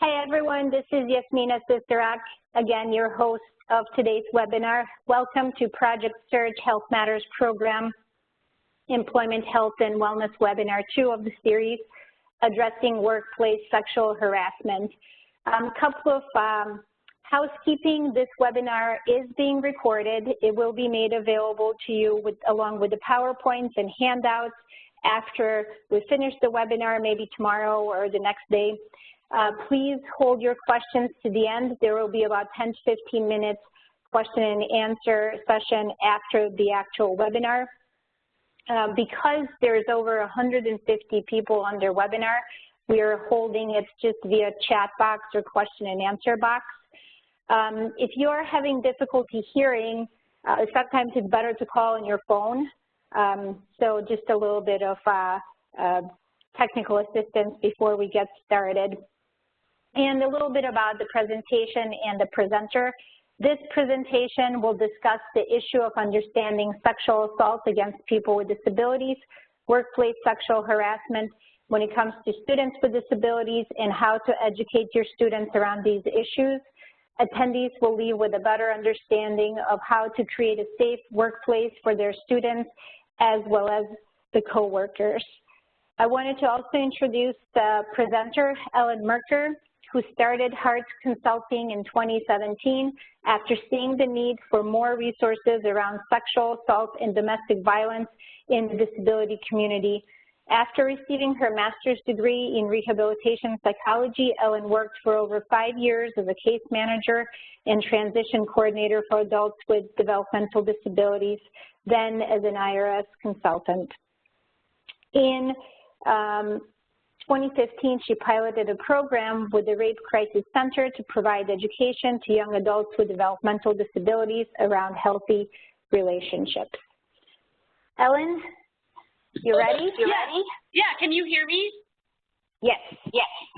Hi everyone, this is Yasmina Sisterak, again your host of today's webinar. Welcome to Project Search HealthMatters program, Employment Health and Wellness Webinar 2 of the series, Addressing Workplace Sexual Harassment. A couple of housekeeping. This webinar is being recorded. It will be made available to you along with the PowerPoints and handouts after we finish the webinar, maybe tomorrow or the next day. Please hold your questions to the end. There will be about 10 to 15 minutes question and answer session after the actual webinar. Because there's over 150 people on their webinar, we are holding it just via chat box or question and answer box. If you are having difficulty hearing, sometimes it's better to call on your phone. So just a little bit of technical assistance before we get started. And a little bit about the presentation and the presenter. This presentation will discuss the issue of understanding sexual assault against people with disabilities, workplace sexual harassment when it comes to students with disabilities, and how to educate your students around these issues. Attendees will leave with a better understanding of how to create a safe workplace for their students as well as the coworkers. I wanted to also introduce the presenter, Ellen Merker, who started Hearts Consulting in 2017 after seeing the need for more resources around sexual assault and domestic violence in the disability community. After receiving her master's degree in rehabilitation psychology, Ellen worked for over 5 years as a case manager and transition coordinator for adults with developmental disabilities, then as an IRS consultant. In 2015, she piloted a program with the Rape Crisis Center to provide education to young adults with developmental disabilities around healthy relationships. Ellen, you ready? Yeah, can you hear me? Yes.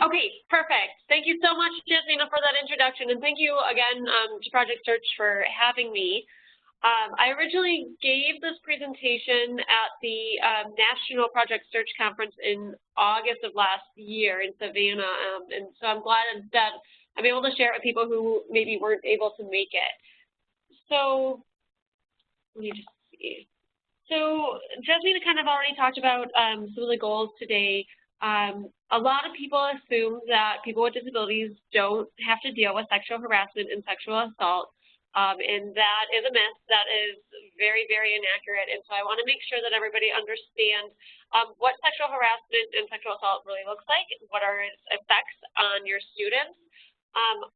Okay, perfect. Thank you so much, Jasmina, for that introduction, and thank you again to Project Search for having me. I originally gave this presentation at the National Project Search Conference in August of last year in Savannah, and so I'm glad that I'm able to share it with people who maybe weren't able to make it. So let me just see. So Jasmina kind of already talked about some of the goals today. A lot of people assume that people with disabilities don't have to deal with sexual harassment and sexual assault. And that is a myth. That is very, very inaccurate. And so I want to make sure that everybody understands what sexual harassment and sexual assault really looks like, what are its effects on your students,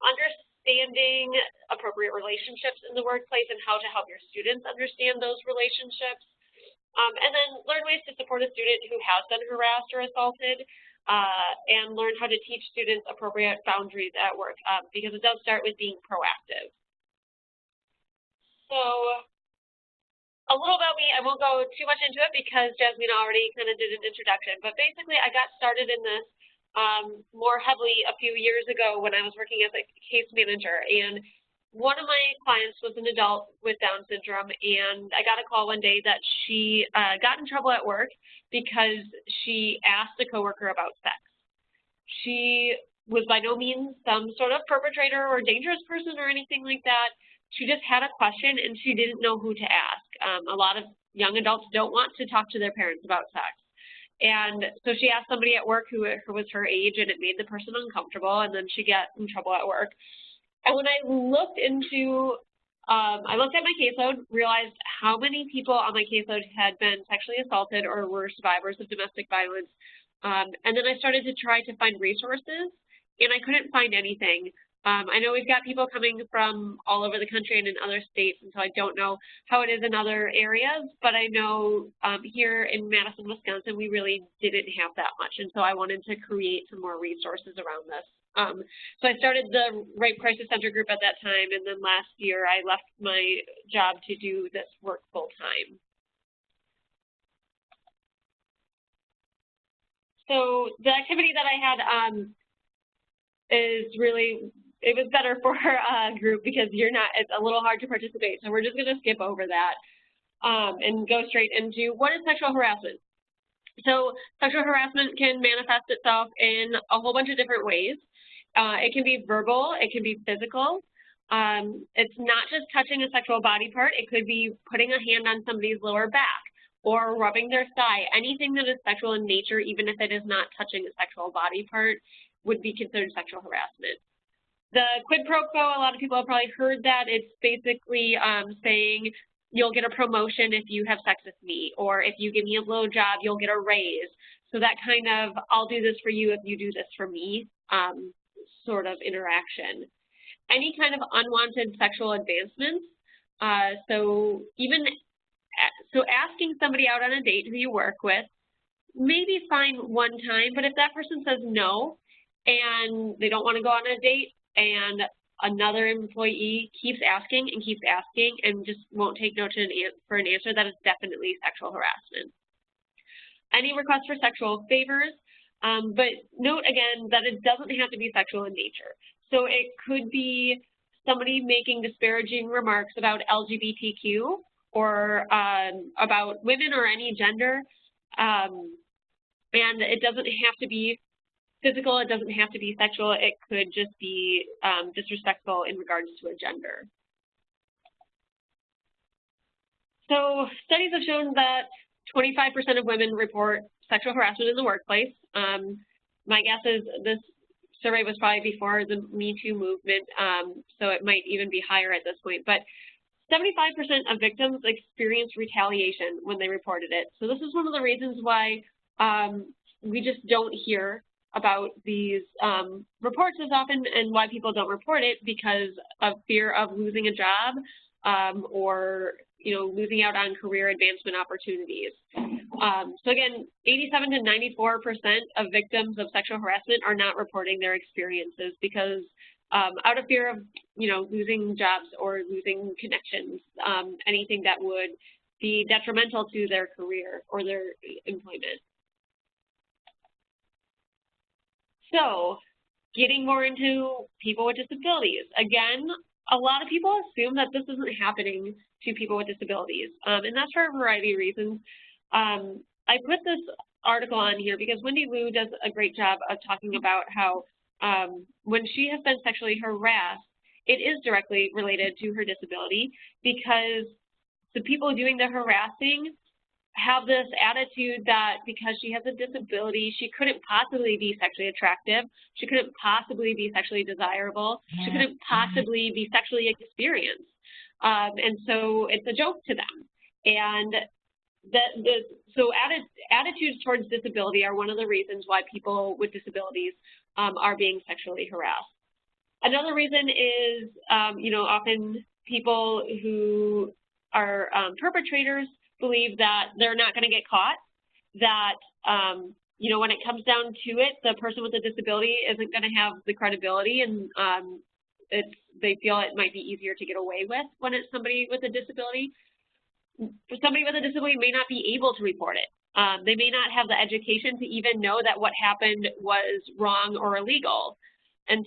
understanding appropriate relationships in the workplace and how to help your students understand those relationships, and then learn ways to support a student who has been harassed or assaulted, and learn how to teach students appropriate boundaries at work, because it does start with being proactive. So a little about me, I won't go too much into it because Jasmina already kind of did an introduction, but basically I got started in this more heavily a few years ago when I was working as a case manager, and one of my clients was an adult with Down syndrome, and I got a call one day that she got in trouble at work because she asked a coworker about sex. She was by no means some sort of perpetrator or dangerous person or anything like that. She just had a question and she didn't know who to ask. A lot of young adults don't want to talk to their parents about sex. And so she asked somebody at work who was her age, and it made the person uncomfortable, and then she got in trouble at work. And when I looked into, I looked at my caseload, realized how many people on my caseload had been sexually assaulted or were survivors of domestic violence. And then I started to try to find resources, and I couldn't find anything. I know we've got people coming from all over the country and in other states, and so I don't know how it is in other areas, but I know here in Madison, Wisconsin, we really didn't have that much, and so I wanted to create some more resources around this. So I started the Rape Crisis Center group at that time, and then last year I left my job to do this work full-time. So the activity that I had is really, it was better for a group because it's a little hard to participate. So we're just going to skip over that and go straight into what is sexual harassment. So sexual harassment can manifest itself in a whole bunch of different ways. It can be verbal, it can be physical. It's not just touching a sexual body part. It could be putting a hand on somebody's lower back or rubbing their thigh. Anything that is sexual in nature, even if it is not touching a sexual body part, would be considered sexual harassment. The quid pro quo, a lot of people have probably heard that. It's basically saying you'll get a promotion if you have sex with me, or if you give me a blowjob, you'll get a raise. So that kind of, I'll do this for you if you do this for me, sort of interaction. Any kind of unwanted sexual advancements. So asking somebody out on a date who you work with, maybe fine one time, but if that person says no and they don't want to go on a date and another employee keeps asking and just won't take no for an answer, that is definitely sexual harassment. Any request for sexual favors, but note again that it doesn't have to be sexual in nature. So it could be somebody making disparaging remarks about LGBTQ or about women or any gender, and it doesn't have to be physical, it doesn't have to be sexual, it could just be disrespectful in regards to a gender. So studies have shown that 25% of women report sexual harassment in the workplace. My guess is this survey was probably before the Me Too movement, so it might even be higher at this point. But 75% of victims experience retaliation when they reported it. So this is one of the reasons why we just don't hear about these reports as often, and why people don't report it, because of fear of losing a job or losing out on career advancement opportunities. So again, 87 to 94% of victims of sexual harassment are not reporting their experiences because out of fear of losing jobs or losing connections, anything that would be detrimental to their career or their employment. So getting more into people with disabilities. Again, a lot of people assume that this isn't happening to people with disabilities, and that's for a variety of reasons. I put this article on here because Wendy Liu does a great job of talking about how when she has been sexually harassed, it is directly related to her disability, because the people doing the harassing have this attitude that because she has a disability, she couldn't possibly be sexually attractive, she couldn't possibly be sexually desirable, she couldn't possibly be sexually experienced. And so it's a joke to them. And so attitudes towards disability are one of the reasons why people with disabilities are being sexually harassed. Another reason is, often people who are perpetrators believe that they're not going to get caught, that, when it comes down to it, the person with a disability isn't going to have the credibility, and they feel it might be easier to get away with when it's somebody with a disability. Somebody with a disability may not be able to report it. They may not have the education to even know that what happened was wrong or illegal. And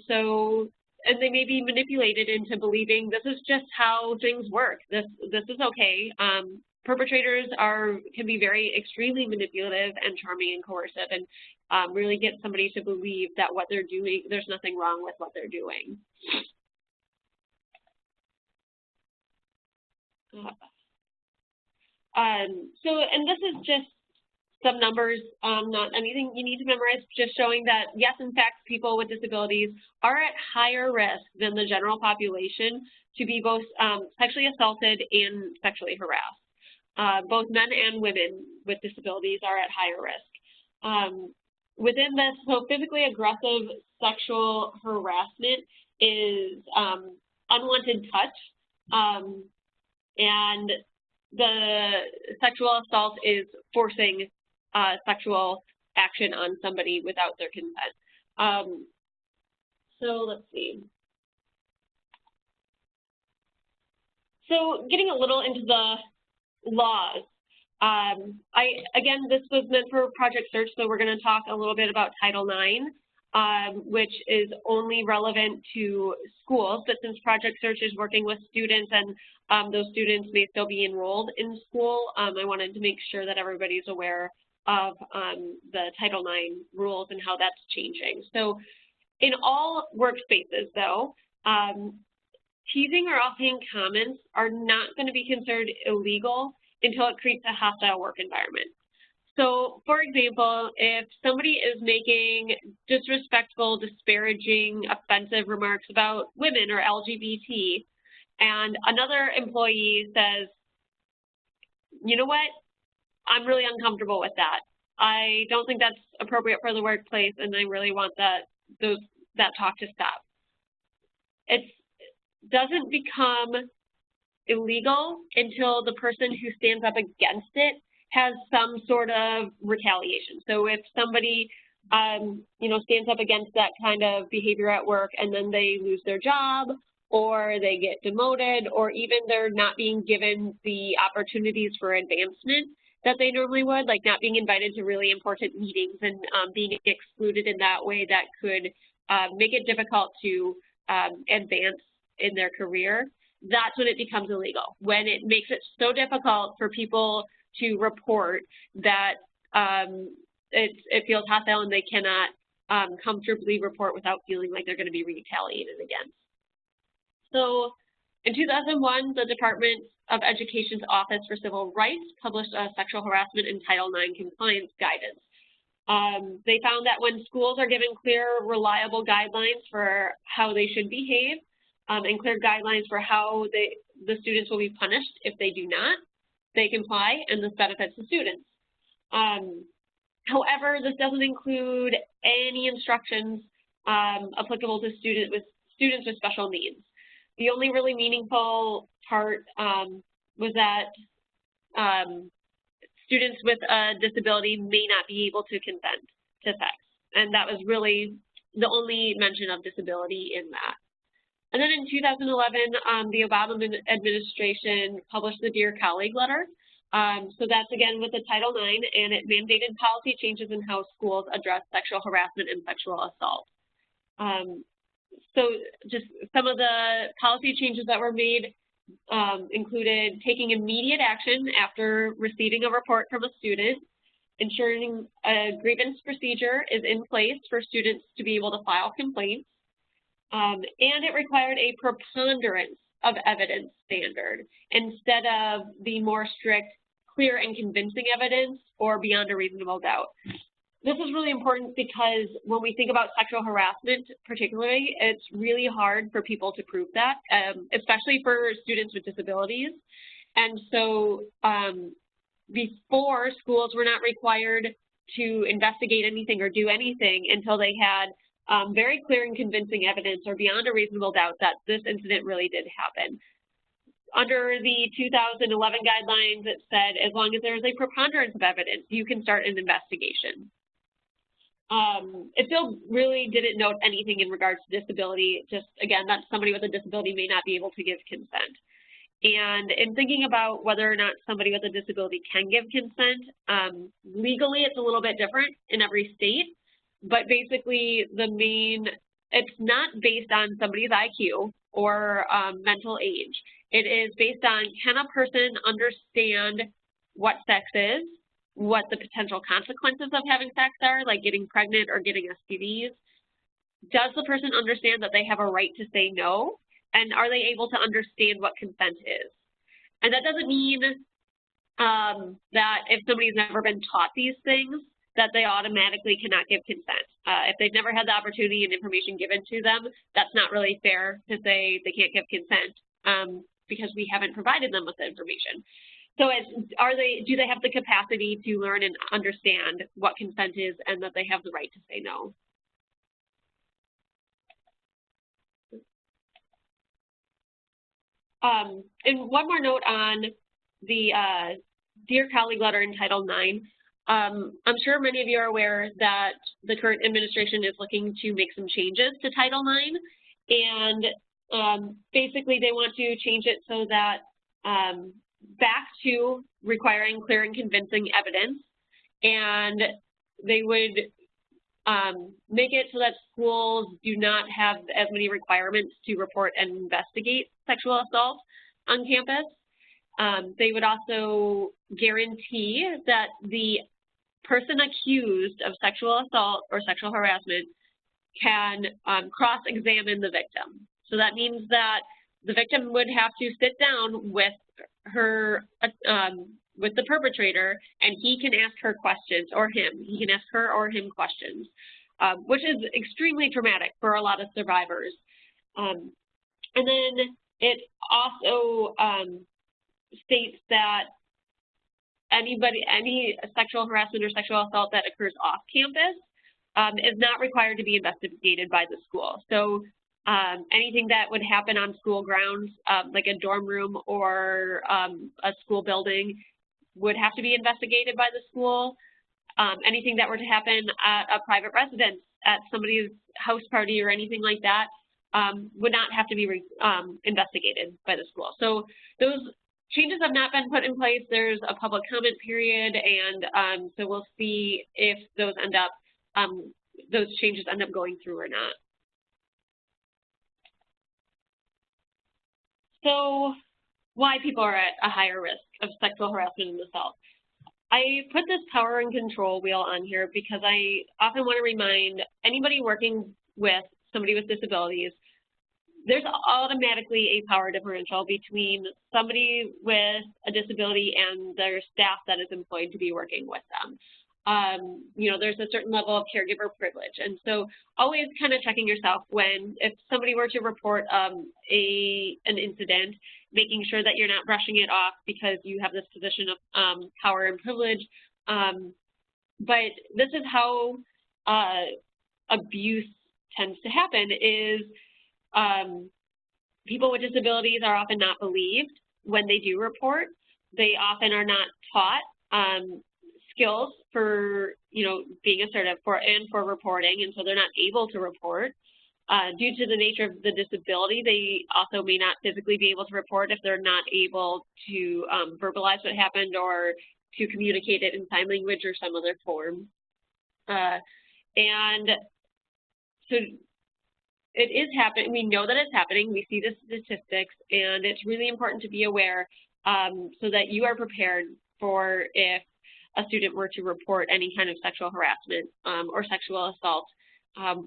they may be manipulated into believing this is just how things work. This is okay. Perpetrators can be very extremely manipulative and charming and coercive, and really get somebody to believe that what they're doing, there's nothing wrong with what they're doing. And this is just some numbers, not anything you need to memorize, just showing that, yes, in fact, people with disabilities are at higher risk than the general population to be both sexually assaulted and sexually harassed. Both men and women with disabilities are at higher risk. Within this, so physically aggressive sexual harassment is unwanted touch, and the sexual assault is forcing sexual action on somebody without their consent. So let's see. So getting a little into the laws. Again, this was meant for Project Search, so we're going to talk a little bit about Title IX, which is only relevant to schools, but since Project Search is working with students and those students may still be enrolled in school, I wanted to make sure that everybody's aware of the Title IX rules and how that's changing. So In all workspaces, though, teasing or offhand comments are not going to be considered illegal until it creates a hostile work environment. So, for example, if somebody is making disrespectful, disparaging, offensive remarks about women or LGBT, and another employee says, you know what, I'm really uncomfortable with that. I don't think that's appropriate for the workplace, and I really want that talk to stop. It doesn't become illegal until the person who stands up against it has some sort of retaliation. So if somebody, stands up against that kind of behavior at work and then they lose their job, or they get demoted, or even they're not being given the opportunities for advancement that they normally would, like not being invited to really important meetings and being excluded in that way, that could make it difficult to advance in their career, that's when it becomes illegal. When it makes it so difficult for people to report that it feels hostile and they cannot comfortably report without feeling like they're going to be retaliated against. So in 2001, the Department of Education's Office for Civil Rights published a sexual harassment and Title IX compliance guidance. They found that when schools are given clear, reliable guidelines for how they should behave, and clear guidelines for how the students will be punished if they do not, they comply, and this benefits the students. However, this doesn't include any instructions applicable to students with special needs. The only really meaningful part was that students with a disability may not be able to consent to sex, and that was really the only mention of disability in that. And then in 2011, the Obama administration published the Dear Colleague letter. So that's again with the Title IX, and it mandated policy changes in how schools address sexual harassment and sexual assault. So just some of the policy changes that were made included taking immediate action after receiving a report from a student, ensuring a grievance procedure is in place for students to be able to file complaints, and it required a preponderance of evidence standard instead of the more strict, clear and convincing evidence or beyond a reasonable doubt. This is really important because when we think about sexual harassment particularly, it's really hard for people to prove that, especially for students with disabilities. And so before, schools were not required to investigate anything or do anything until they had very clear and convincing evidence or beyond a reasonable doubt that this incident really did happen. Under the 2011 guidelines, it said as long as there is a preponderance of evidence, you can start an investigation. It still really didn't note anything in regards to disability, just again, that somebody with a disability may not be able to give consent. And in thinking about whether or not somebody with a disability can give consent, legally it's a little bit different in every state, but basically it's not based on somebody's IQ or mental age. It is based on, can a person understand what sex is, what the potential consequences of having sex are, like getting pregnant or getting STDs? Does the person understand that they have a right to say no? And are they able to understand what consent is? And that doesn't mean that if somebody's never been taught these things, that they automatically cannot give consent. If they've never had the opportunity and information given to them, that's not really fair to say they can't give consent because we haven't provided them with the information. So do they have the capacity to learn and understand what consent is and that they have the right to say no? And one more note on the Dear Colleague letter in Title IX. I'm sure many of you are aware that the current administration is looking to make some changes to Title IX, and basically they want to change it so that back to requiring clear and convincing evidence, and they would make it so that schools do not have as many requirements to report and investigate sexual assault on campus. They would also guarantee that the person accused of sexual assault or sexual harassment can cross-examine the victim. So that means that the victim would have to sit down with her, with the perpetrator, and he can ask her questions, or him. He can ask her or him questions, which is extremely traumatic for a lot of survivors. And then it also states that any sexual harassment or sexual assault that occurs off campus is not required to be investigated by the school. So anything that would happen on school grounds, like a dorm room or a school building, would have to be investigated by the school. Anything that were to happen at a private residence, at somebody's house party or anything like that, would not have to be investigated by the school. So those changes have not been put in place. There's a public comment period, and so we'll see if those those changes end up going through or not. So why people are at a higher risk of sexual harassment and assault. I put this power and control wheel on here because I often want to remind anybody working with somebody with disabilities, there's automatically a power differential between somebody with a disability and their staff that is employed to be working with them. You know, there's a certain level of caregiver privilege. And so always kind of checking yourself if somebody were to report an incident, making sure that you're not brushing it off because you have this position of power and privilege. But this is how abuse tends to happen is people with disabilities are often not believed when they do report. They often are not taught skills for, you know, being assertive and for reporting, and so they're not able to report. Due to the nature of the disability, they also may not physically be able to report if they're not able to verbalize what happened or to communicate it in sign language or some other form. And so it is happening. We know that it's happening. We see the statistics, and it's really important to be aware so that you are prepared for if a student were to report any kind of sexual harassment or sexual assault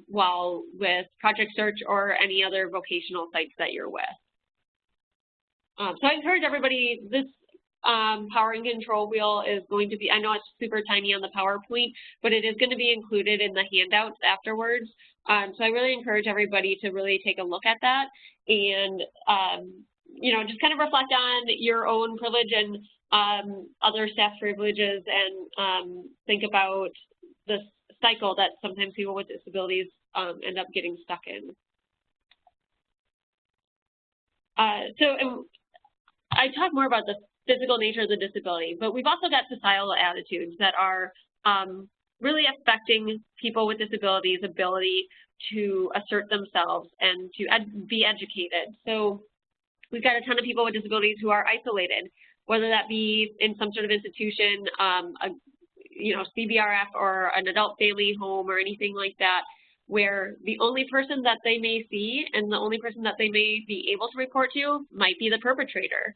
while with Project Search or any other vocational sites that you're with. So I encourage everybody, this power and control wheel is going to be, I know it's super tiny on the PowerPoint, but it is going to be included in the handouts afterwards. So I really encourage everybody to really take a look at that and, you know, just kind of reflect on your own privilege and other staff privileges and think about the cycle that sometimes people with disabilities end up getting stuck in. So I talk more about the physical nature of the disability, but we've also got societal attitudes that are really affecting people with disabilities' ability to assert themselves and to be educated. So we've got a ton of people with disabilities who are isolated, whether that be in some sort of institution, you know, CBRF or an adult family home or anything like that, where the only person that they may see and the only person that they may be able to report to might be the perpetrator.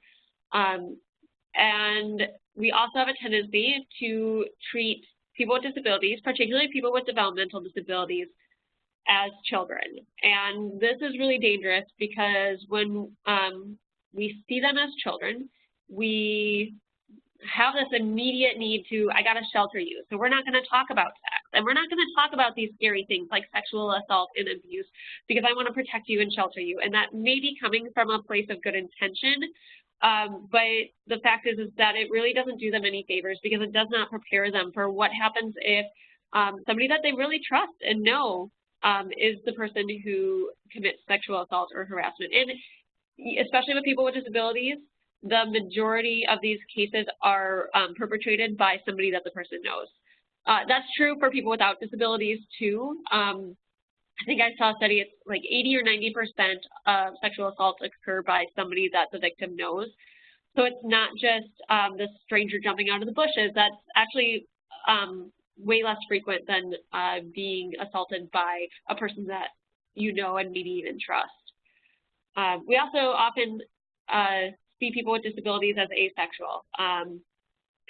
And we also have a tendency to treat people with disabilities, particularly people with developmental disabilities, as children. And this is really dangerous because when we see them as children, we have this immediate need to, I gotta shelter you. So we're not gonna talk about sex, and we're not gonna talk about these scary things like sexual assault and abuse because I wanna protect you and shelter you. And that may be coming from a place of good intention, but the fact is that it really doesn't do them any favors because it does not prepare them for what happens if somebody that they really trust and know is the person who commits sexual assault or harassment. And especially with people with disabilities, the majority of these cases are perpetrated by somebody that the person knows. That's true for people without disabilities too. I think I saw a study, it's like 80 or 90% of sexual assaults occur by somebody that the victim knows. So it's not just this stranger jumping out of the bushes. That's actually way less frequent than being assaulted by a person that you know and maybe even trust. We also often see people with disabilities as asexual.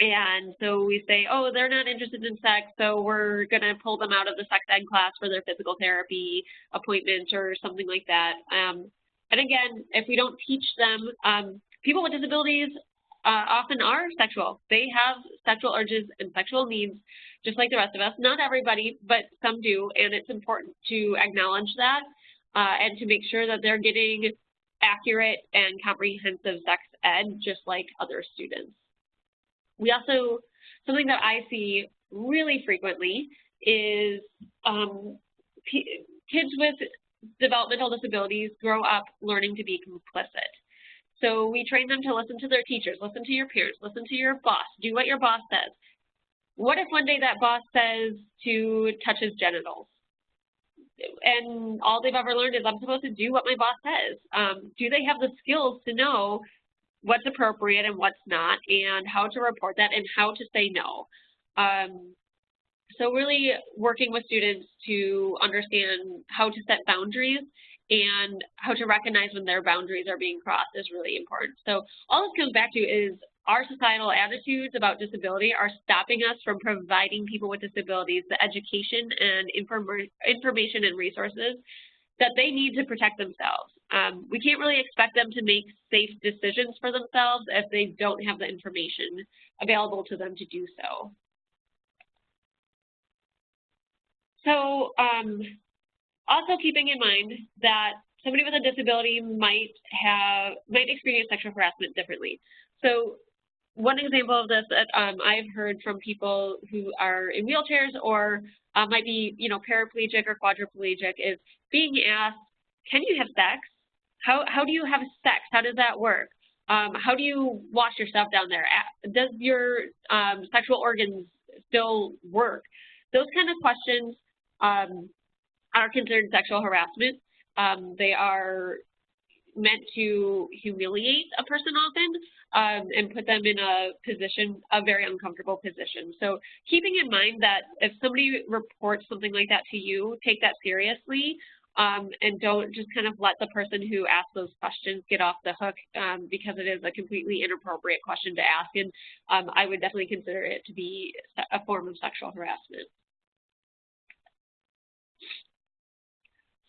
And so we say, oh, they're not interested in sex, so we're going to pull them out of the sex ed class for their physical therapy appointment or something like that. And again, if we don't teach them, people with disabilities often are sexual. They have sexual urges and sexual needs, just like the rest of us. Not everybody, but some do, and it's important to acknowledge that and to make sure that they're getting accurate and comprehensive sex ed, just like other students. We also, something that I see really frequently is kids with developmental disabilities grow up learning to be complicit. So we train them to listen to their teachers, listen to your parents, listen to your boss, do what your boss says. What if one day that boss says to touch his genitals? And all they've ever learned is I'm supposed to do what my boss says. Do they have the skills to know what's appropriate and what's not, and how to report that, and how to say no? So really working with students to understand how to set boundaries and how to recognize when their boundaries are being crossed is really important. So all this comes back to is our societal attitudes about disability are stopping us from providing people with disabilities the education and information and resources that they need to protect themselves. We can't really expect them to make safe decisions for themselves if they don't have the information available to them to do so. So also keeping in mind that somebody with a disability might experience sexual harassment differently. So one example of this that I've heard from people who are in wheelchairs or might be, paraplegic or quadriplegic is being asked, can you have sex? How do you have sex? How does that work? How do you wash yourself down there? Does your sexual organs still work? Those kind of questions are considered sexual harassment. They are meant to humiliate a person often and put them in a very uncomfortable position. So keeping in mind that if somebody reports something like that to you, take that seriously and don't just kind of let the person who asks those questions get off the hook because it is a completely inappropriate question to ask. And I would definitely consider it to be a form of sexual harassment.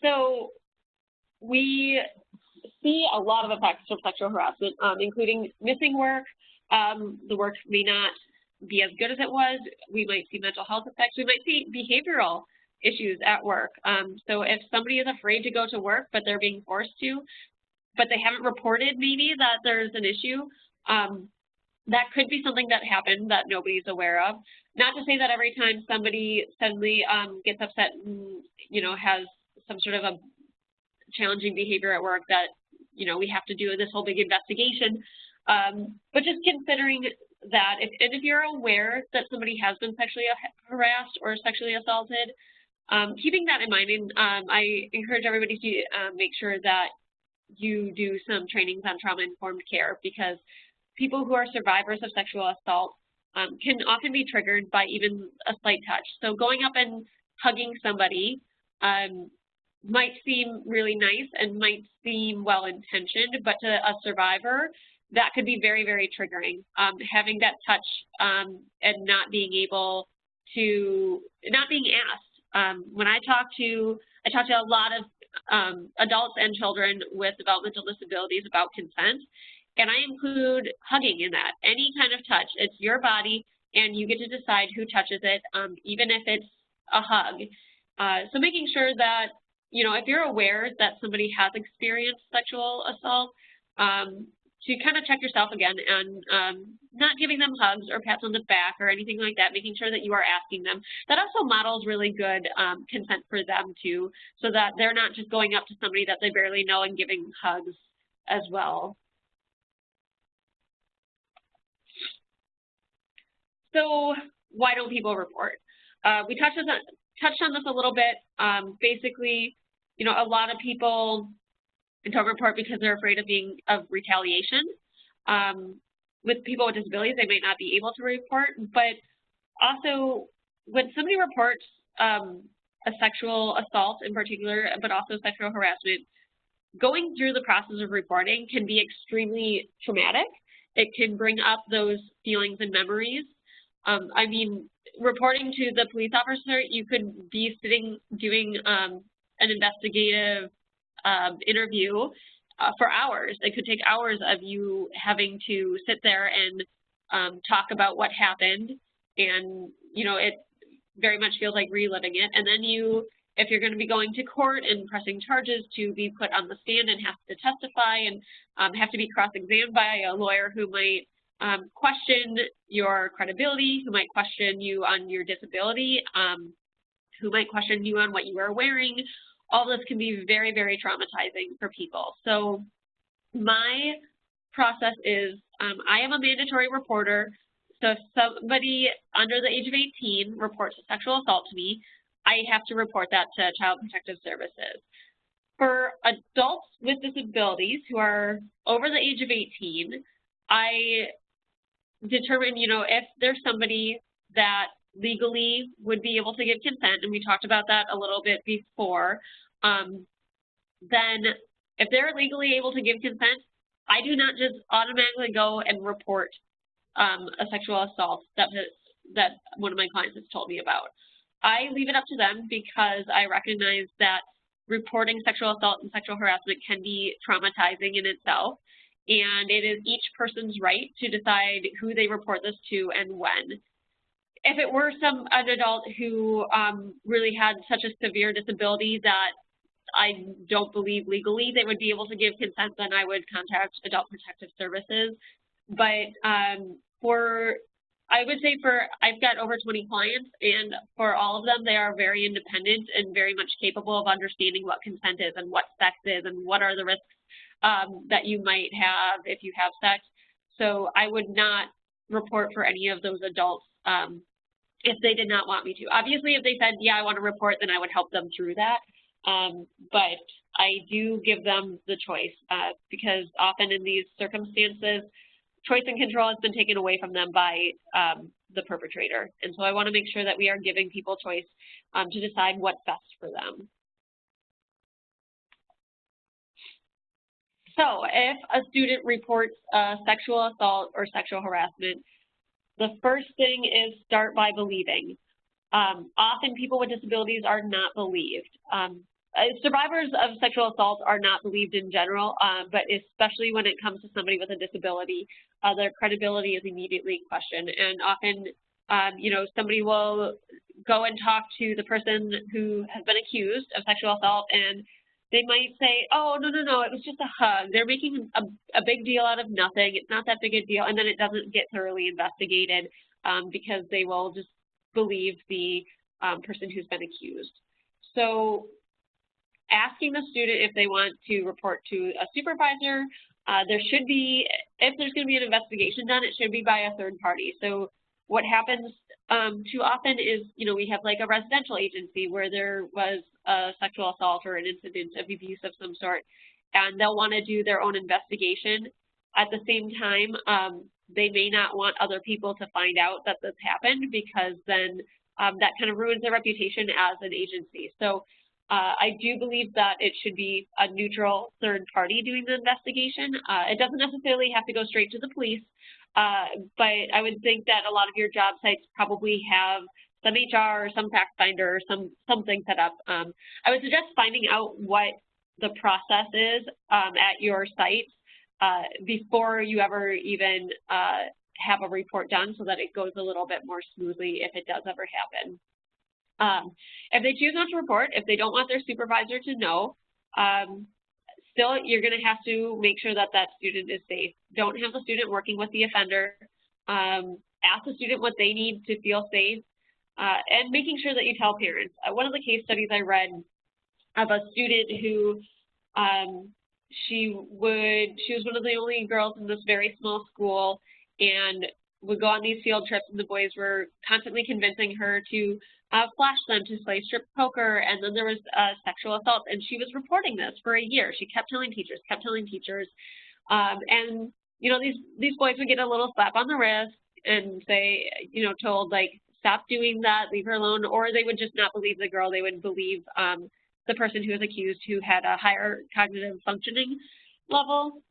So we see a lot of effects of sexual harassment, including missing work. The work may not be as good as it was. We might see mental health effects. We might see behavioral issues at work. So if somebody is afraid to go to work, but they're being forced to, but they haven't reported maybe that there's an issue, that could be something that happened that nobody's aware of. Not to say that every time somebody suddenly gets upset and, has some sort of a challenging behavior at work that, we have to do this whole big investigation. But just considering that if you're aware that somebody has been sexually harassed or sexually assaulted, keeping that in mind, and I encourage everybody to make sure that you do some trainings on trauma-informed care, because people who are survivors of sexual assault can often be triggered by even a slight touch. So going up and hugging somebody might seem really nice and might seem well-intentioned, but to a survivor, that could be very, very triggering. Having that touch and not being able to, not being asked. When I talk to a lot of adults and children with developmental disabilities about consent, and I include hugging in that. Any kind of touch, it's your body, and you get to decide who touches it, even if it's a hug. So making sure that, if you're aware that somebody has experienced sexual assault, to kind of check yourself again and not giving them hugs or pats on the back or anything like that, making sure that you are asking them. That also models really good consent for them too, so that they're not just going up to somebody that they barely know and giving hugs as well. So why don't people report? We touched on this a little bit. Basically, a lot of people don't report because they're afraid of retaliation. With people with disabilities, they may not be able to report, but also when somebody reports a sexual assault in particular, but also sexual harassment, going through the process of reporting can be extremely traumatic it can bring up those feelings and memories. I mean, reporting to the police officer, you could be sitting doing an investigative interview for hours. It could take hours of you having to sit there and talk about what happened, and it very much feels like reliving it. And then if you're going to be going to court and pressing charges, to be put on the stand and have to testify and have to be cross-examined by a lawyer who might question your credibility, who might question you on your disability, who might question you on what you are wearing. All this can be very, very traumatizing for people. So my process is I am a mandatory reporter. So if somebody under the age of 18 reports a sexual assault to me, I have to report that to Child Protective Services. For adults with disabilities who are over the age of 18, I determine, if there's somebody that legally would be able to give consent, and we talked about that a little bit before, then if they're legally able to give consent, I do not just automatically go and report a sexual assault that one of my clients has told me about. I leave it up to them because I recognize that reporting sexual assault and sexual harassment can be traumatizing in itself, and it is each person's right to decide who they report this to and when. If it were an adult who really had such a severe disability that I don't believe legally they would be able to give consent, then I would contact Adult Protective Services. But I would say I've got over 20 clients, and for all of them, they are very independent and very much capable of understanding what consent is and what sex is and what are the risks that you might have if you have sex. So I would not report for any of those adults if they did not want me to. Obviously, if they said, yeah, I want to report, then I would help them through that. But I do give them the choice because often in these circumstances, choice and control has been taken away from them by the perpetrator. And so I want to make sure that we are giving people choice to decide what's best for them. So if a student reports sexual assault or sexual harassment, the first thing is start by believing. Often people with disabilities are not believed. Survivors of sexual assault are not believed in general, but especially when it comes to somebody with a disability, their credibility is immediately questioned. And often, somebody will go and talk to the person who has been accused of sexual assault, and they might say, oh, no, it was just a hug. They're making a big deal out of nothing. It's not that big a deal. And then it doesn't get thoroughly investigated because they will just believe the person who's been accused. So asking the student if they want to report to a supervisor, there should be, if there's going to be an investigation done, it should be by a third party. So what happens too often is, we have like a residential agency where there was a sexual assault or an incident of abuse of some sort, and they'll want to do their own investigation. At the same time, they may not want other people to find out that this happened, because then that kind of ruins their reputation as an agency. So I do believe that it should be a neutral third party doing the investigation. It doesn't necessarily have to go straight to the police, but I would think that a lot of your job sites probably have some HR or some fact finder or something set up. I would suggest finding out what the process is at your site before you ever even have a report done, so that it goes a little bit more smoothly if it does ever happen. If they choose not to report, if they don't want their supervisor to know, still you're going to have to make sure that that student is safe. Don't have the student working with the offender. Ask the student what they need to feel safe, and making sure that you tell parents. One of the case studies I read of a student who she was one of the only girls in this very small school, and would go on these field trips, and the boys were constantly convincing her to flash them, to play strip poker, and then there was sexual assault, and she was reporting this for a year. She kept telling teachers, and these boys would get a little slap on the wrist and say, told like, stop doing that, leave her alone, or they would just not believe the girl. They would believe the person who was accused, who had a higher cognitive functioning level.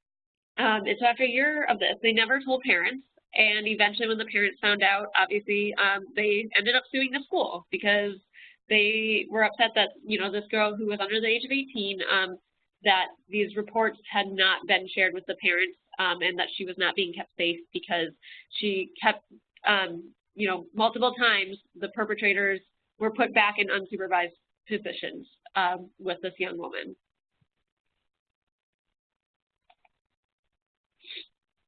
And so after a year of this, they never told parents. And eventually when the parents found out, obviously, they ended up suing the school because they were upset that, this girl who was under the age of 18, that these reports had not been shared with the parents, and that she was not being kept safe because she kept, multiple times the perpetrators were put back in unsupervised positions with this young woman.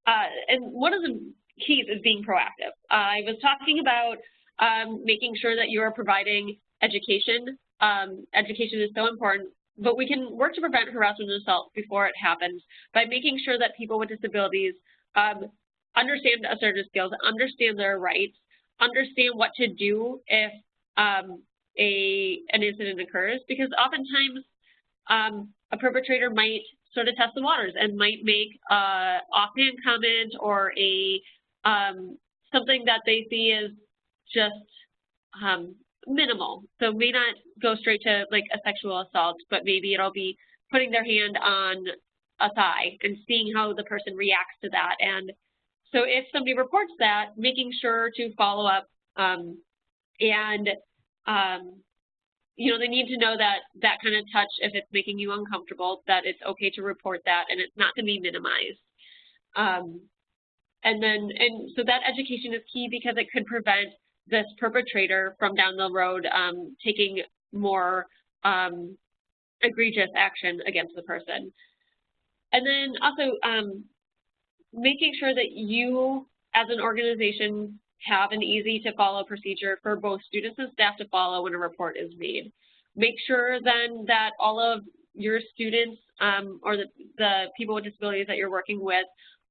And one of the keys is being proactive. I was talking about making sure that you are providing education. Education is so important, but we can work to prevent harassment and assault before it happens by making sure that people with disabilities understand assertive skills, understand their rights, understand what to do if an incident occurs, because oftentimes a perpetrator might sort of test the waters and might make an offhand comment or something that they see as just minimal. So may not go straight to like a sexual assault, but maybe it'll be putting their hand on a thigh and seeing how the person reacts to that. And so if somebody reports that, making sure to follow up they need to know that that kind of touch, if it's making you uncomfortable, that it's okay to report that and it's not going to be minimized. And so that education is key because it could prevent this perpetrator from down the road taking more egregious action against the person. And then also making sure that you as an organization have an easy to follow procedure for both students and staff to follow when a report is made. Make sure then that all of your students or the people with disabilities that you're working with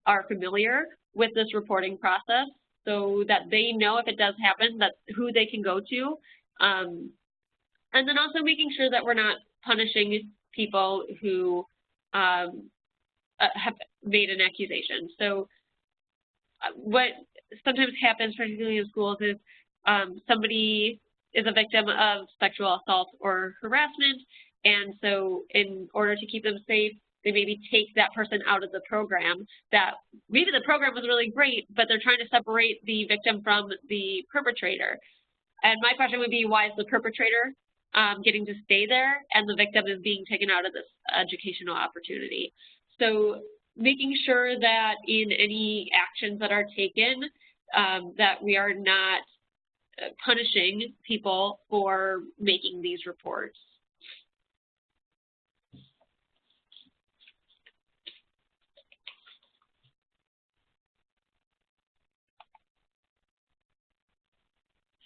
are familiar with this reporting process so that they know if it does happen, that's who they can go to. And then also making sure that we're not punishing people who have made an accusation. So what sometimes happens, particularly in schools, is somebody is a victim of sexual assault or harassment, and so in order to keep them safe, they maybe take that person out of the program. That maybe the program was really great, but they're trying to separate the victim from the perpetrator. And my question would be, why is the perpetrator getting to stay there and the victim is being taken out of this educational opportunity? So making sure that in any actions that are taken, that we are not punishing people for making these reports.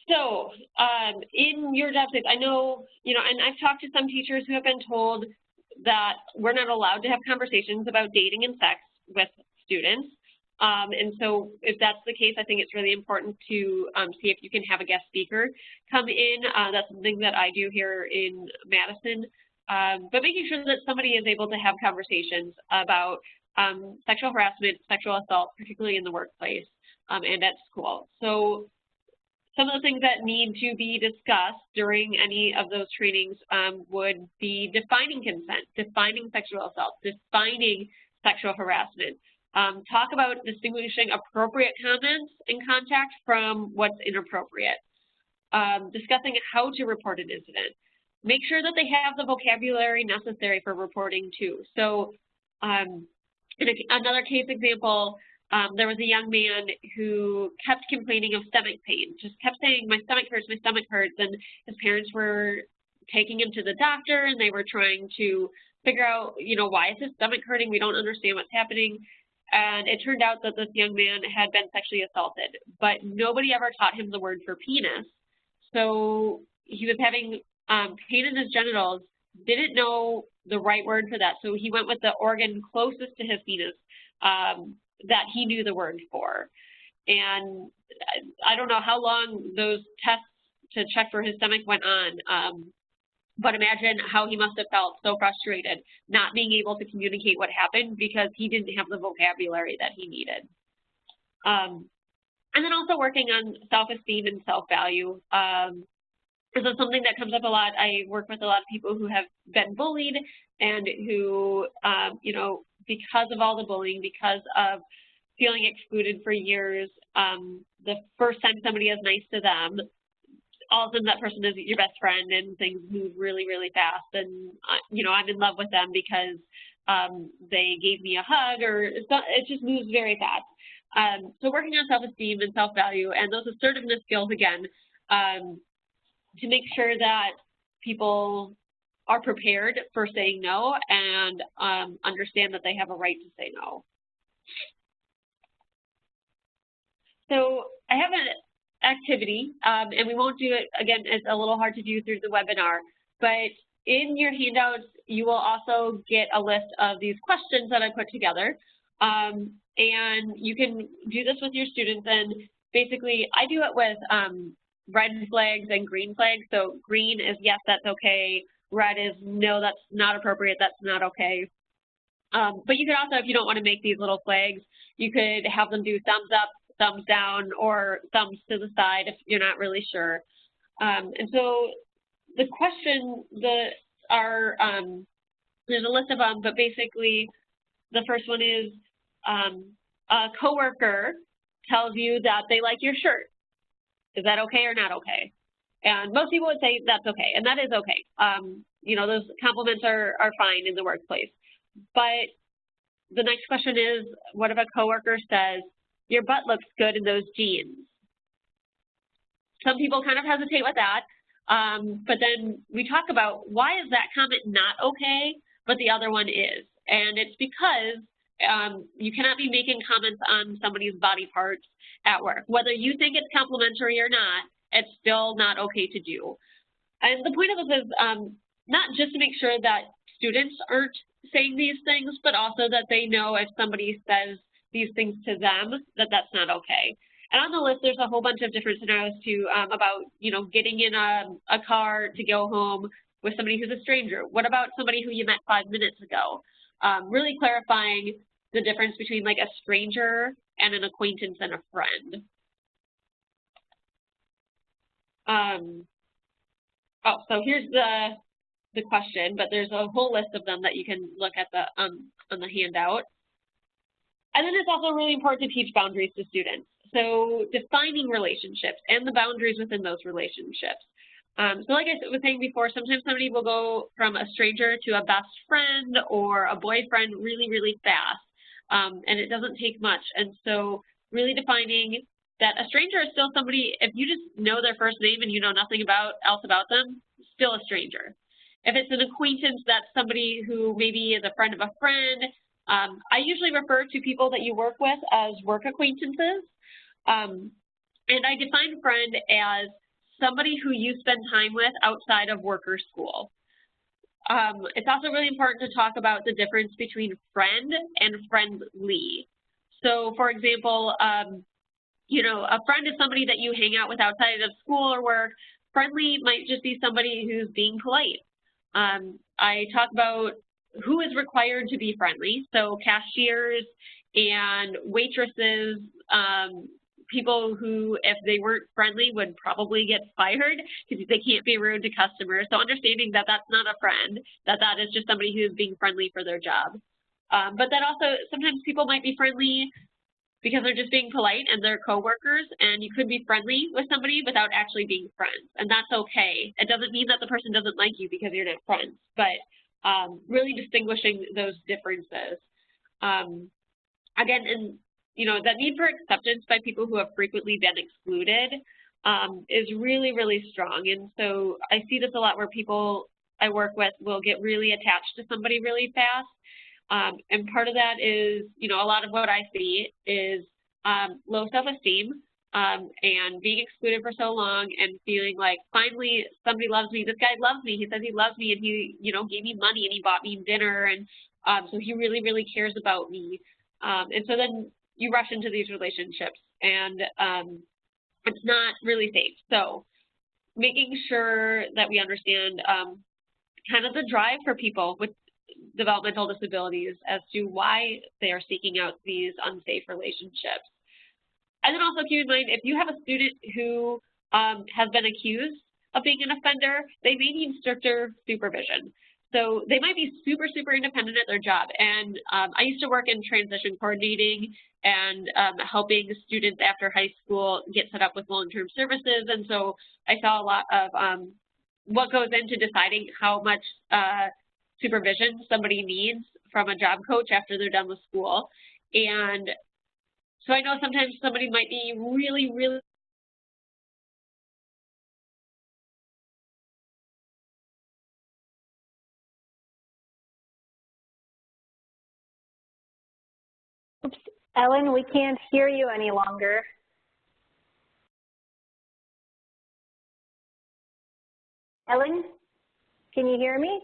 So in your job sites, I know, and I've talked to some teachers who have been told that we're not allowed to have conversations about dating and sex with students. And so if that's the case, I think it's really important to see if you can have a guest speaker come in. That's something that I do here in Madison. But making sure that somebody is able to have conversations about sexual harassment, sexual assault, particularly in the workplace and at school. So some of the things that need to be discussed during any of those trainings would be defining consent, defining sexual assault, defining sexual harassment. Talk about distinguishing appropriate comments in contact from what's inappropriate. Discussing how to report an incident. Make sure that they have the vocabulary necessary for reporting too. So in another case example, there was a young man who kept complaining of stomach pain, just kept saying, my stomach hurts, and his parents were taking him to the doctor and they were trying to figure out, why is his stomach hurting? We don't understand what's happening. And it turned out that this young man had been sexually assaulted, but nobody ever taught him the word for penis. So he was having pain in his genitals, didn't know the right word for that. So he went with the organ closest to his penis that he knew the word for. And I don't know how long those tests to check for his stomach went on, but imagine how he must have felt so frustrated not being able to communicate what happened because he didn't have the vocabulary that he needed. And then also working on self-esteem and self-value. This is something that comes up a lot. I work with a lot of people who have been bullied and who, because of all the bullying, because of feeling excluded for years, the first time somebody is nice to them, all of a sudden that person is your best friend and things move really, really fast. And, you know, I'm in love with them because they gave me a hug, or it just moves very fast. So working on self-esteem and self-value and those assertiveness skills, again, to make sure that people are prepared for saying no and understand that they have a right to say no. So I have an activity, and we won't do it, again, it's a little hard to do through the webinar, but in your handouts, you will also get a list of these questions that I put together. And you can do this with your students, and basically I do it with red flags and green flags. So green is yes, that's okay. Red is no, that's not appropriate, that's not okay. But you could also, if you don't want to make these little flags, you could have them do thumbs up, thumbs down, or thumbs to the side if you're not really sure. And so the question there's a list of them, but basically the first one is a coworker tells you that they like your shirt. Is that okay or not okay? And most people would say that's okay, and that is okay. You know, those compliments are fine in the workplace. But the next question is, what if a coworker says, your butt looks good in those jeans? Some people kind of hesitate with that, but then we talk about why is that comment not okay, but the other one is. And it's because you cannot be making comments on somebody's body parts at work. Whether you think it's complimentary or not, it's still not okay to do. And the point of this is not just to make sure that students aren't saying these things, but also that they know if somebody says these things to them, that that's not okay. And on the list, there's a whole bunch of different scenarios too about, you know, getting in a car to go home with somebody who's a stranger. What about somebody who you met 5 minutes ago? Really clarifying the difference between like a stranger and an acquaintance and a friend. Oh, so here's the question, but there's a whole list of them that you can look at on the handout. And then it's also really important to teach boundaries to students. So defining relationships and the boundaries within those relationships. So like I was saying before, sometimes somebody will go from a stranger to a best friend or a boyfriend really, really fast. And it doesn't take much. And so really defining that a stranger is still somebody, if you just know their first name and you know nothing else about them, still a stranger. If it's an acquaintance, that's somebody who maybe is a friend of a friend. I usually refer to people that you work with as work acquaintances. And I define friend as somebody who you spend time with outside of work or school. It's also really important to talk about the difference between friend and friendly. So for example, you know, a friend is somebody that you hang out with outside of school or work. Friendly might just be somebody who's being polite. I talk about who is required to be friendly. So cashiers and waitresses, people who, if they weren't friendly, would probably get fired because they can't be rude to customers. So understanding that that's not a friend, that is just somebody who's being friendly for their job. But then also, sometimes people might be friendly because they're just being polite and they're coworkers, and you could be friendly with somebody without actually being friends, and that's okay. It doesn't mean that the person doesn't like you because you're not friends, but really distinguishing those differences. Again, and you know, that need for acceptance by people who have frequently been excluded is really, really strong. And so I see this a lot where people I work with will get really attached to somebody really fast. And part of that is, you know, a lot of what I see is low self-esteem and being excluded for so long and feeling like finally somebody loves me. This guy loves me. He says he loves me, and he, you know, gave me money and he bought me dinner, and so he really, really cares about me. And so then you rush into these relationships, and it's not really safe. So making sure that we understand kind of the drive for people with developmental disabilities as to why they are seeking out these unsafe relationships. And then also keep in mind, if you have a student who has been accused of being an offender, they may need stricter supervision. So they might be super, super independent at their job. And I used to work in transition coordinating and helping students after high school get set up with long-term services. And so I saw a lot of what goes into deciding how much supervision somebody needs from a job coach after they're done with school. And so I know sometimes somebody might be really, really Oops, Ellen, we can't hear you any longer. Ellen, can you hear me?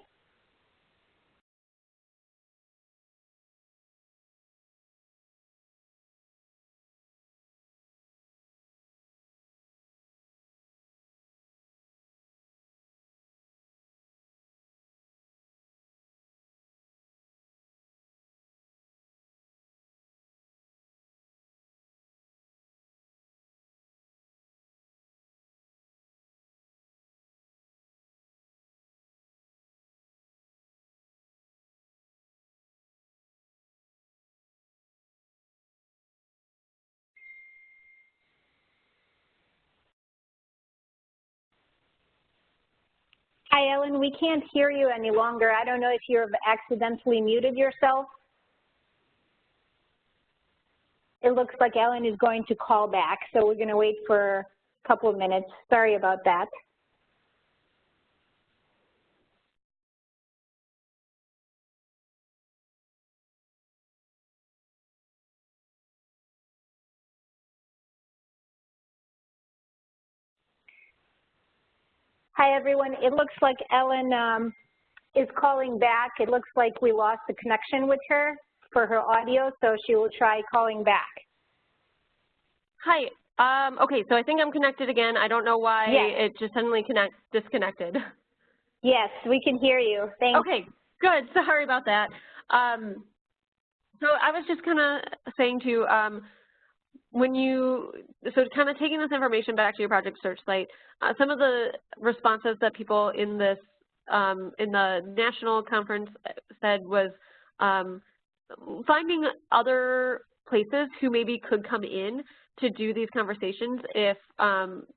Hi, Ellen, we can't hear you any longer. I don't know if you've accidentally muted yourself. It looks like Ellen is going to call back, so we're going to wait for a couple of minutes. Sorry about that. Hi, everyone. It looks like Ellen is calling back. It looks like we lost the connection with her for her audio, so she will try calling back. Hi. Okay, so I think I'm connected again. I don't know why it just suddenly disconnected. Yes, we can hear you. Thanks. Okay, good. Sorry about that. So I was just kind of saying to so kind of taking this information back to your project search site, some of the responses that people in this in the national conference said was finding other places who maybe could come in to do these conversations if,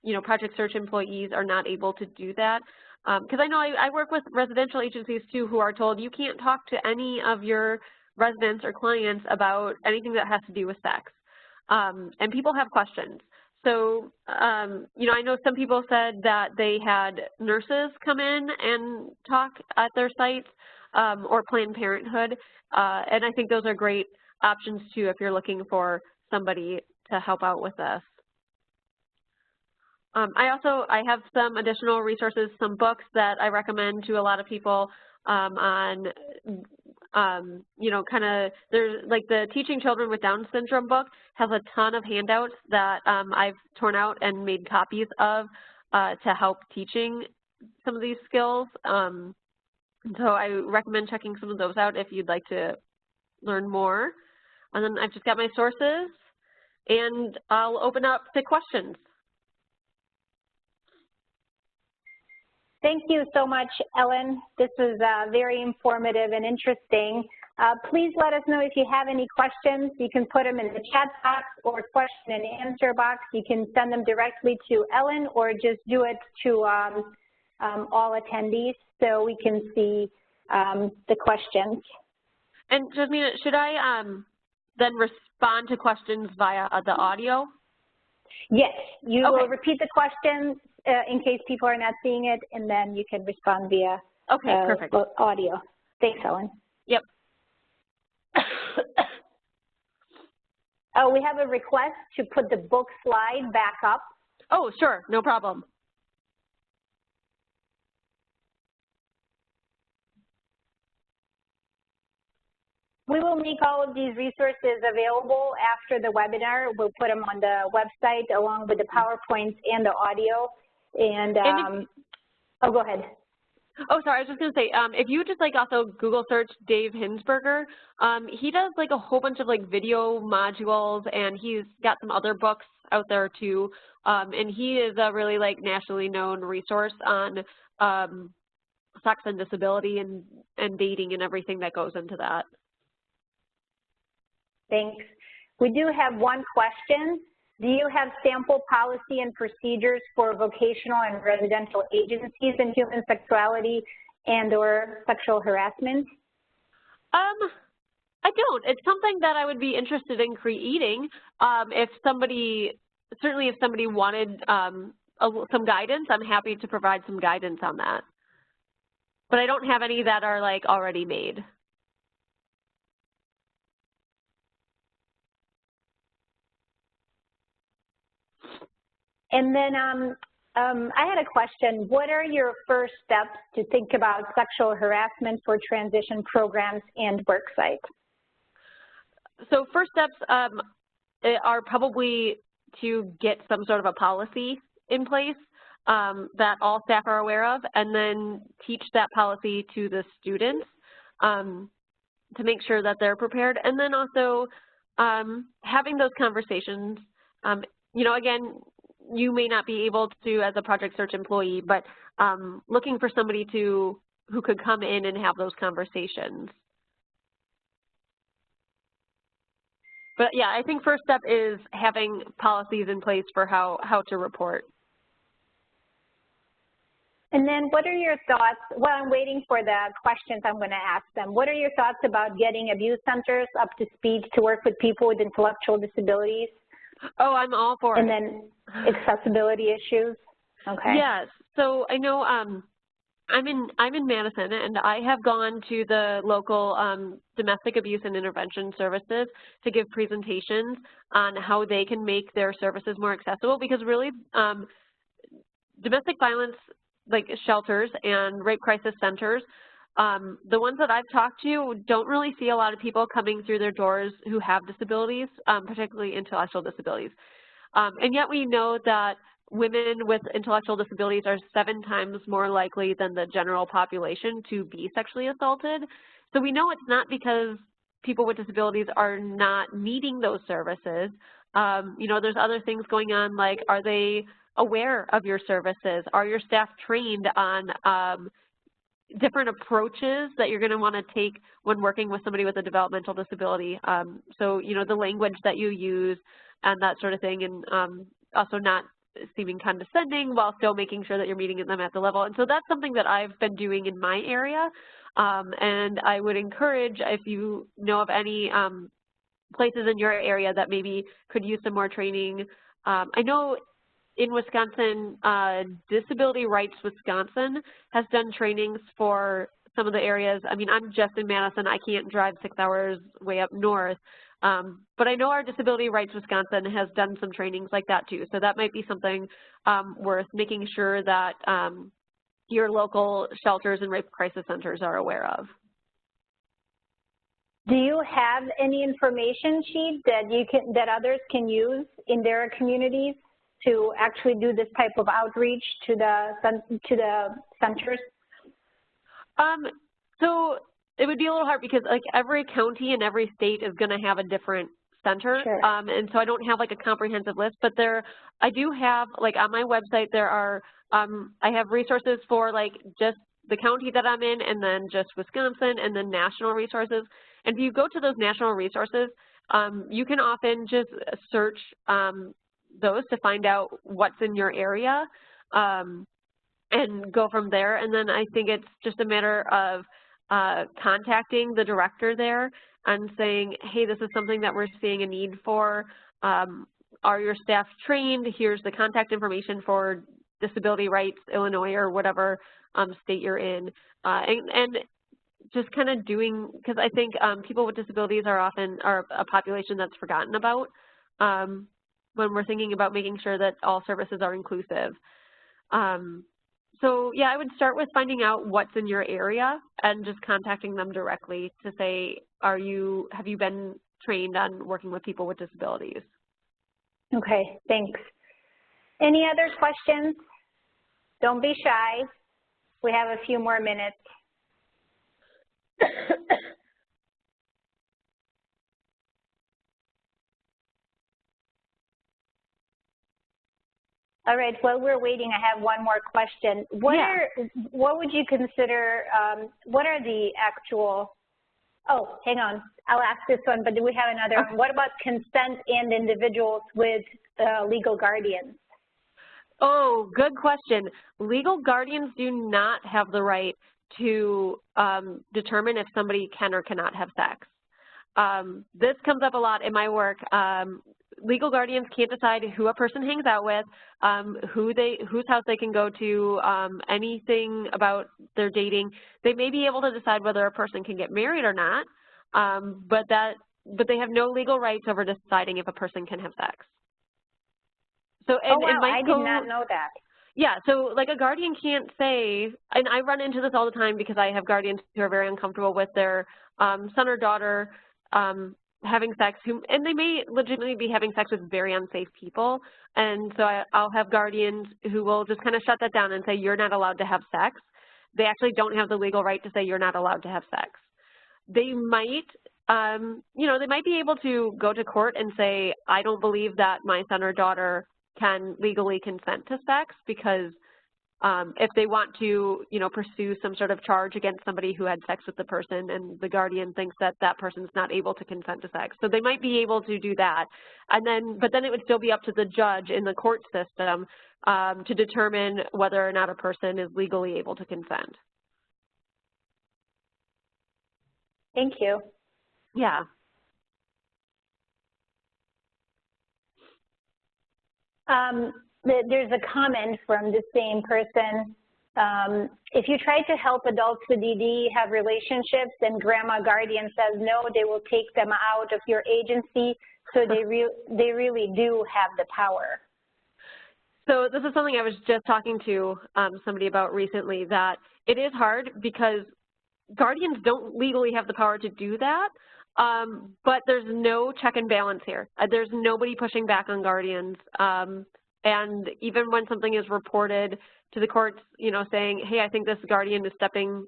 you know, project search employees are not able to do that. Because I know I work with residential agencies too who are told you can't talk to any of your residents or clients about anything that has to do with sex. And people have questions. So, you know, I know some people said that they had nurses come in and talk at their sites or Planned Parenthood. And I think those are great options too if you're looking for somebody to help out with this. I have some additional resources, some books that I recommend to a lot of people on, you know, kind of, there's like the Teaching Children with Down Syndrome book has a ton of handouts that I've torn out and made copies of to help teaching some of these skills. So I recommend checking some of those out if you'd like to learn more. And then I've just got my sources, and I'll open up to questions. Thank you so much, Ellen. This was very informative and interesting. Please let us know if you have any questions. You can put them in the chat box or question and answer box. You can send them directly to Ellen or just do it to all attendees so we can see the questions. And Jasmina, should I then respond to questions via the audio? Yes, you will repeat the question in case people are not seeing it, and then you can respond via perfect. audio. Thanks, Ellen. Yep. Oh, we have a request to put the book slide back up. Oh, sure, no problem. We will make all of these resources available after the webinar. We'll put them on the website along with the PowerPoints and the audio. And oh, go ahead. Oh, sorry, I was just going to say, if you just like also Google search Dave Hinsberger, he does like a whole bunch of like video modules, and he's got some other books out there too. And he is a really like nationally known resource on sex and disability and dating and everything that goes into that. Thanks. We do have one question. Do you have sample policy and procedures for vocational and residential agencies in human sexuality and or sexual harassment? I don't. It's something that I would be interested in creating. If somebody wanted some guidance, I'm happy to provide some guidance on that. But I don't have any that are like already made. And then I had a question. What are your first steps to think about sexual harassment for transition programs and work sites? So first steps are probably to get some sort of a policy in place that all staff are aware of, and then teach that policy to the students to make sure that they're prepared, and then also having those conversations. You know, again, you may not be able to as a project search employee, but looking for somebody who could come in and have those conversations. But yeah, I think first step is having policies in place for how to report. And then what are your thoughts, while I'm waiting for the questions I'm going to ask them, what are your thoughts about getting abuse centers up to speed to work with people with intellectual disabilities? Oh, I'm all for it. And then accessibility issues? Okay. Yes. So I know I'm in Madison, and I have gone to the local domestic abuse and intervention services to give presentations on how they can make their services more accessible, because really domestic violence like shelters and rape crisis centers, the ones that I've talked to don't really see a lot of people coming through their doors who have disabilities, particularly intellectual disabilities. And yet we know that women with intellectual disabilities are 7 times more likely than the general population to be sexually assaulted. So we know it's not because people with disabilities are not needing those services. You know, there's other things going on, like, are they aware of your services? Are your staff trained on different approaches that you're going to want to take when working with somebody with a developmental disability? So, you know, the language that you use and that sort of thing, and also not seeming condescending while still making sure that you're meeting them at the level. And so that's something that I've been doing in my area, and I would encourage, if you know of any places in your area that maybe could use some more training. I know in Wisconsin, Disability Rights Wisconsin has done trainings for some of the areas. I mean, I'm just in Madison. I can't drive 6 hours way up north. But I know our Disability Rights Wisconsin has done some trainings like that too. So that might be something worth making sure that your local shelters and rape crisis centers are aware of. Do you have any information sheet that others can use in their communities to actually do this type of outreach to the centers? So it would be a little hard because like every county and every state is going to have a different center. Sure. And so I don't have like a comprehensive list, but I do have, like on my website, there are, I have resources for like just the county that I'm in, and then just Wisconsin, and then national resources. And if you go to those national resources, you can often just search those to find out what's in your area and go from there. And then I think it's just a matter of contacting the director there and saying, hey, this is something that we're seeing a need for. Are your staff trained? Here's the contact information for Disability Rights Illinois or whatever state you're in. And just kind of doing, because I think people with disabilities are often a population that's forgotten about when we're thinking about making sure that all services are inclusive. So yeah, I would start with finding out what's in your area and just contacting them directly to say, have you been trained on working with people with disabilities? Okay, thanks. Any other questions? Don't be shy. We have a few more minutes. All right, while we're waiting, I have one more question. What would you consider, what are the actual, oh, hang on, I'll ask this one, but do we have another one? What about consent and individuals with legal guardians? Oh, good question. Legal guardians do not have the right to determine if somebody can or cannot have sex. This comes up a lot in my work. Legal guardians can't decide who a person hangs out with, whose house they can go to, anything about their dating. They may be able to decide whether a person can get married or not, but they have no legal rights over deciding if a person can have sex. So, I did not know that. Yeah, so like a guardian can't say, and I run into this all the time because I have guardians who are very uncomfortable with their son or daughter having sex, and they may legitimately be having sex with very unsafe people, and so I'll have guardians who will just kind of shut that down and say, you're not allowed to have sex. They actually don't have the legal right to say you're not allowed to have sex. They might, they might be able to go to court and say, I don't believe that my son or daughter can legally consent to sex, because if they want to, pursue some sort of charge against somebody who had sex with the person and the guardian thinks that that person's not able to consent to sex. So they might be able to do that. But then it would still be up to the judge in the court system to determine whether or not a person is legally able to consent. Thank you. Yeah. There's a comment from the same person. If you try to help adults with ED have relationships and grandma guardian says no, they will take them out of your agency, so they really do have the power. So this is something I was just talking to somebody about recently, that it is hard because guardians don't legally have the power to do that, but there's no check and balance here. There's nobody pushing back on guardians. And even when something is reported to the courts, saying, hey, I think this guardian is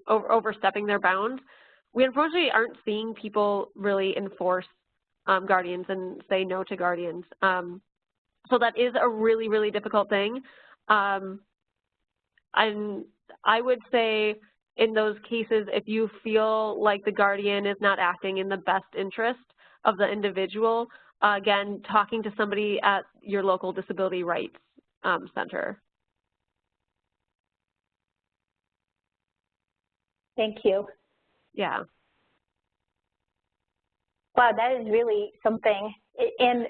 overstepping their bounds, we unfortunately aren't seeing people really enforce guardians and say no to guardians. So that is a really, really difficult thing. And I would say in those cases, if you feel like the guardian is not acting in the best interest of the individual, again, talking to somebody at your local disability rights center. Thank you. Yeah. Wow, that is really something. And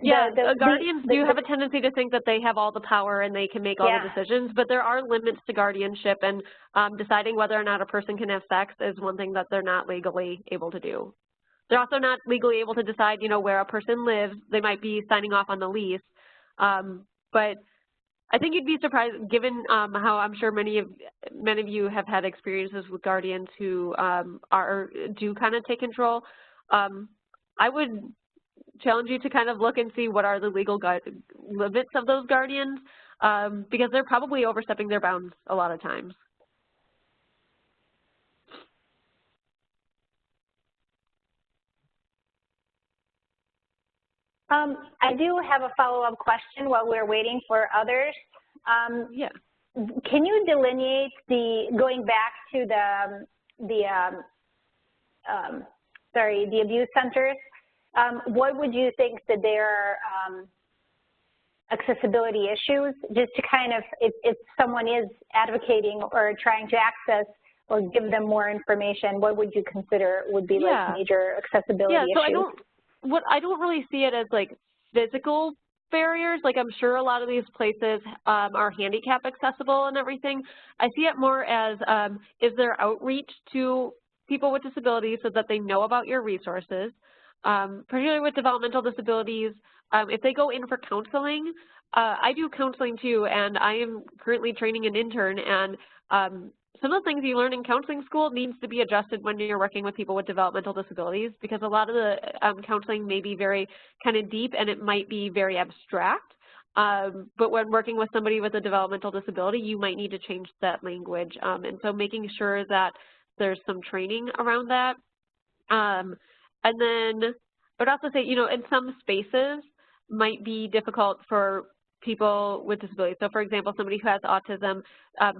guardians do have a tendency to think that they have all the power and they can make all the decisions, but there are limits to guardianship, and deciding whether or not a person can have sex is one thing that they're not legally able to do. They're also not legally able to decide, where a person lives. They might be signing off on the lease, but I think you'd be surprised, given how I'm sure many of you have had experiences with guardians who do kind of take control. I would challenge you to kind of look and see what are the legal limits of those guardians, because they're probably overstepping their bounds a lot of times. I do have a follow-up question while we're waiting for others. Yeah. Can you delineate going back to the abuse centers, what would you think that there are accessibility issues, just to kind of, if someone is advocating or trying to access or give them more information, what would you consider would be like major accessibility issues? I don't really see it as like physical barriers. Like, I'm sure a lot of these places are handicap accessible and everything. I see it more as is there outreach to people with disabilities so that they know about your resources, particularly with developmental disabilities. If they go in for counseling, I do counseling too, and I am currently training an intern, and some of the things you learn in counseling school needs to be adjusted when you're working with people with developmental disabilities, because a lot of the counseling may be very kind of deep and it might be very abstract. But when working with somebody with a developmental disability, you might need to change that language. And so making sure that there's some training around that. And then I would also say, in some spaces might be difficult for people with disabilities. So for example, somebody who has autism,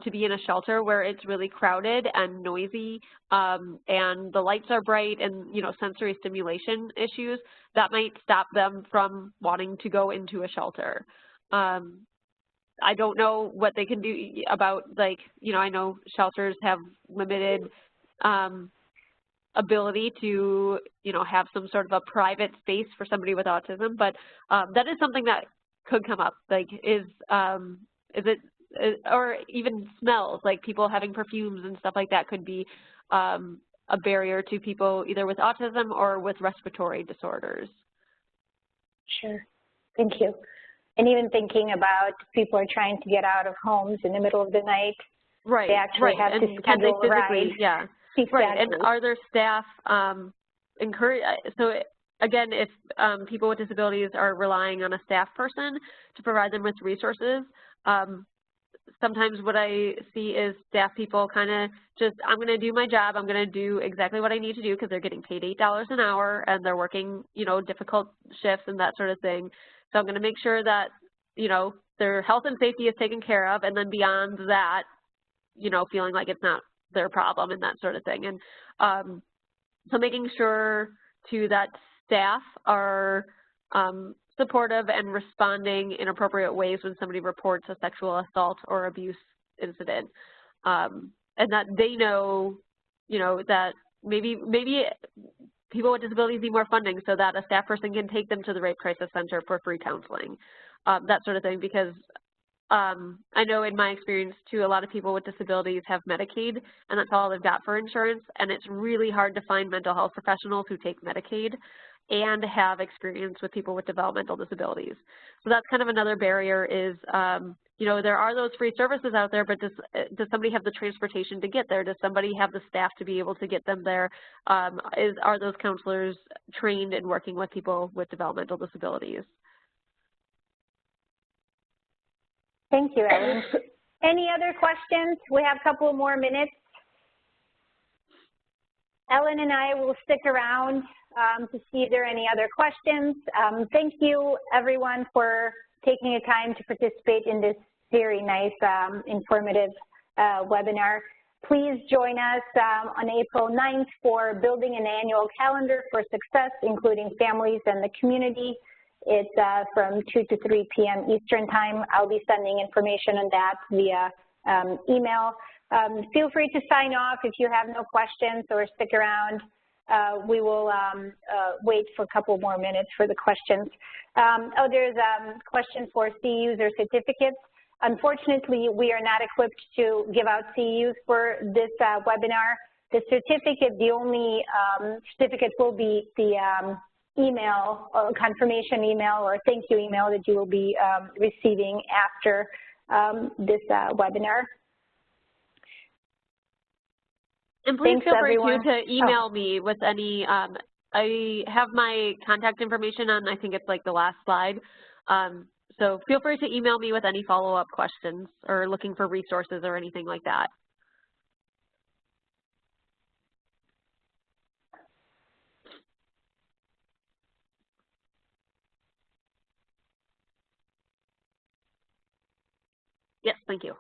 to be in a shelter where it's really crowded and noisy, and the lights are bright and, sensory stimulation issues, that might stop them from wanting to go into a shelter. I don't know what they can do about, like, I know shelters have limited ability to, have some sort of a private space for somebody with autism, but that is something that could come up. Like, is it, or even smells, like people having perfumes and stuff like that could be a barrier to people either with autism or with respiratory disorders. Sure, thank you. And even thinking about people are trying to get out of homes in the middle of the night. Right, they actually have to schedule a ride. Yeah. Exactly. Right, and are there staff encourage? So again, if people with disabilities are relying on a staff person to provide them with resources, sometimes what I see is staff people kind of just, I'm going to do my job, I'm going to do exactly what I need to do because they're getting paid $8 an hour and they're working, difficult shifts and that sort of thing. So I'm going to make sure that, their health and safety is taken care of, and then beyond that, feeling like it's not their problem and that sort of thing. And so making sure too that staff are supportive and responding in appropriate ways when somebody reports a sexual assault or abuse incident, and that they know, that maybe people with disabilities need more funding so that a staff person can take them to the Rape Crisis Center for free counseling, that sort of thing, because I know in my experience too, a lot of people with disabilities have Medicaid and that's all they've got for insurance, and it's really hard to find mental health professionals who take Medicaid and have experience with people with developmental disabilities. So that's kind of another barrier is, there are those free services out there, but does somebody have the transportation to get there? Does somebody have the staff to be able to get them there? Are those counselors trained in working with people with developmental disabilities? Thank you, Ellen. Any other questions? We have a couple more minutes. Ellen and I will stick around to see if there are any other questions. Thank you, everyone, for taking the time to participate in this very nice, informative webinar. Please join us on April 9th for Building an Annual Calendar for Success, including families and the community. It's from 2 to 3 p.m. Eastern Time. I'll be sending information on that via email. Feel free to sign off if you have no questions or stick around. We will wait for a couple more minutes for the questions. There's a question for CEUs or certificates. Unfortunately, we are not equipped to give out CEUs for this webinar. The certificate, the only certificate will be the email, or confirmation email or thank you email that you will be receiving after this webinar. And please feel free to email me with any, I have my contact information on, I think it's like the last slide. So feel free to email me with any follow-up questions or looking for resources or anything like that. Yes, thank you.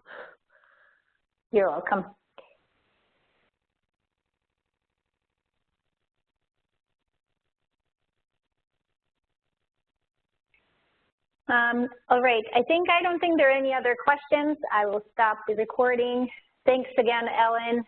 You're welcome. All right, I don't think there are any other questions. I will stop the recording. Thanks again, Ellen.